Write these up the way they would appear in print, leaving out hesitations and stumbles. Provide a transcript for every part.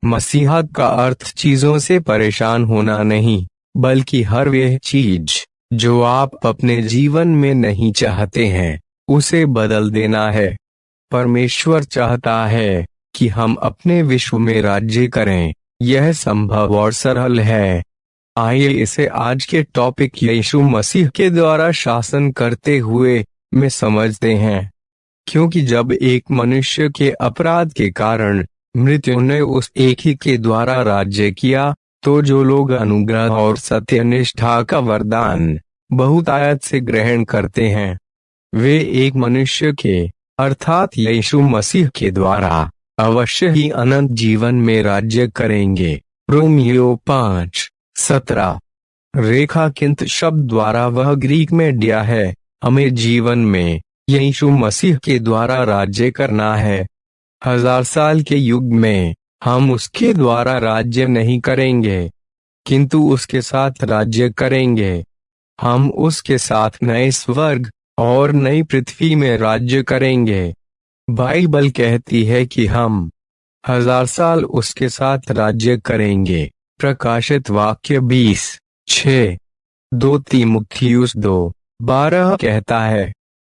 मसीहत का अर्थ चीजों से परेशान होना नहीं, बल्कि हर वह चीज जो आप अपने जीवन में नहीं चाहते हैं उसे बदल देना है। परमेश्वर चाहता है कि हम अपने विश्व में राज्य करें। यह संभव और सरल है। आइए इसे आज के टॉपिक यीशु मसीह के द्वारा शासन करते हुए में समझते हैं। क्योंकि जब एक मनुष्य के अपराध के कारण मृत्यु ने उस एक ही के द्वारा राज्य किया, तो जो लोग अनुग्रह और सत्यनिष्ठा का वरदान बहुतायत से ग्रहण करते हैं, वे एक मनुष्य के अर्थात यीशु मसीह के द्वारा अवश्य ही अनंत जीवन में राज्य करेंगे। रोमियो 5:17 रेखांकित शब्द द्वारा वह ग्रीक में दिया है। हमें जीवन में यीशु मसीह के द्वारा राज्य करना है। 1000 साल के युग में हम उसके द्वारा राज्य नहीं करेंगे, किंतु उसके साथ राज्य करेंगे। हम उसके साथ नए स्वर्ग और नई पृथ्वी में राज्य करेंगे। बाइबल कहती है कि हम 1000 साल उसके साथ राज्य करेंगे। प्रकाशित वाक्य 20:6 2 तीमुथियुस 2:12 कहता है,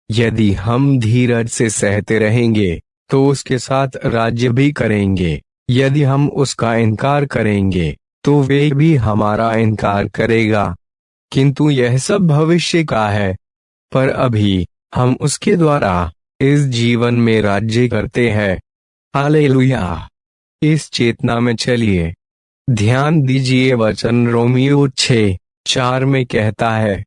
यदि हम धीरज से सहते रहेंगे तो उसके साथ राज्य भी करेंगे। यदि हम उसका इनकार करेंगे तो वे भी हमारा इनकार करेगा। किंतु यह सब भविष्य का है, पर अभी हम उसके द्वारा इस जीवन में राज्य करते हैं। हालेलुया। इस चेतना में चलिए। ध्यान दीजिए, वचन रोमियो 6:4 में कहता है,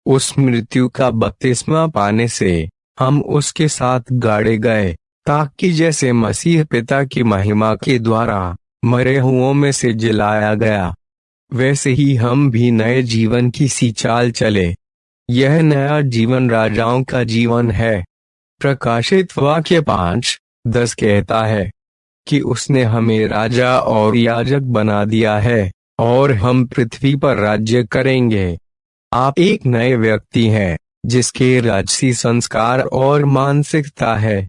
उस मृत्यु का बपतिस्मा पाने से हम उसके साथ गाड़े गए, ताकि जैसे मसीह पिता की महिमा के द्वारा मरे हुओं में से जिलाया गया, वैसे ही हम भी नए जीवन की सी चाल चले। यह नया जीवन राजाओं का जीवन है। प्रकाशित वाक्य 5:10 कहता है कि उसने हमें राजा और याजक बना दिया है और हम पृथ्वी पर राज्य करेंगे। आप एक नए व्यक्ति हैं जिसके राजसी संस्कार और मानसिकता है।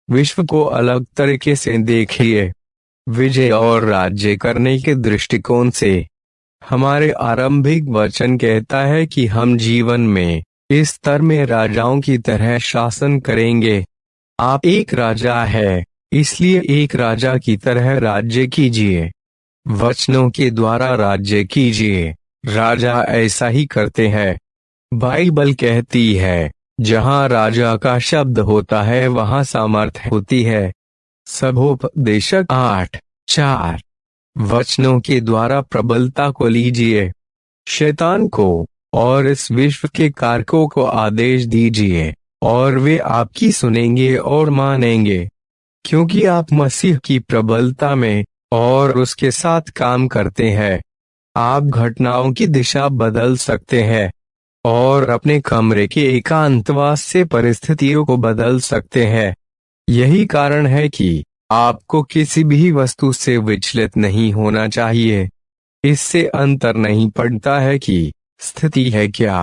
विश्व को अलग तरीके से देखिए। विजय और राज्य करने के दृष्टिकोण से हमारे आरंभिक वचन कहता है कि हम जीवन में इस स्तर में राजाओं की तरह शासन करेंगे। आप एक राजा है, इसलिए एक राजा की तरह राज्य कीजिए। वचनों के द्वारा राज्य कीजिए। राजा ऐसा ही करते हैं। बाइबल कहती है, जहाँ राजा का शब्द होता है वहाँ सामर्थ्य होती है। सबोपदेशक 8:4 वचनों के द्वारा प्रबलता को लीजिए। शैतान को और इस विश्व के कारकों को आदेश दीजिए और वे आपकी सुनेंगे और मानेंगे, क्योंकि आप मसीह की प्रबलता में और उसके साथ काम करते हैं। आप घटनाओं की दिशा बदल सकते हैं और अपने कमरे के एकांतवास से परिस्थितियों को बदल सकते हैं। यही कारण है कि आपको किसी भी वस्तु से विचलित नहीं होना चाहिए। इससे अंतर नहीं पड़ता है कि स्थिति है क्या।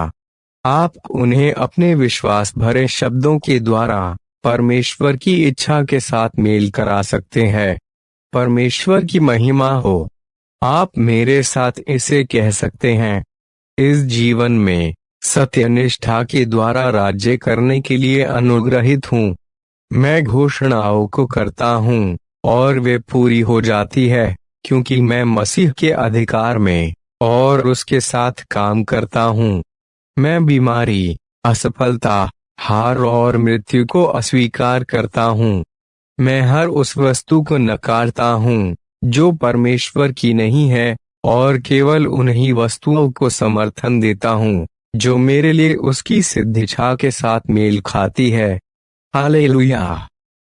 आप उन्हें अपने विश्वास भरे शब्दों के द्वारा परमेश्वर की इच्छा के साथ मेल करा सकते हैं। परमेश्वर की महिमा हो। आप मेरे साथ इसे कह सकते हैं, इस जीवन में सत्यनिष्ठा के द्वारा राज्य करने के लिए अनुग्रहित हूँ। मैं घोषणाओं को करता हूँ और वे पूरी हो जाती है, क्योंकि मैं मसीह के अधिकार में और उसके साथ काम करता हूँ। मैं बीमारी, असफलता, हार और मृत्यु को अस्वीकार करता हूँ। मैं हर उस वस्तु को नकारता हूँ जो परमेश्वर की नहीं है और केवल उन्हीं वस्तुओं को समर्थन देता हूँ जो मेरे लिए उसकी सिद्ध इच्छा के साथ मेल खाती है। हालेलुया।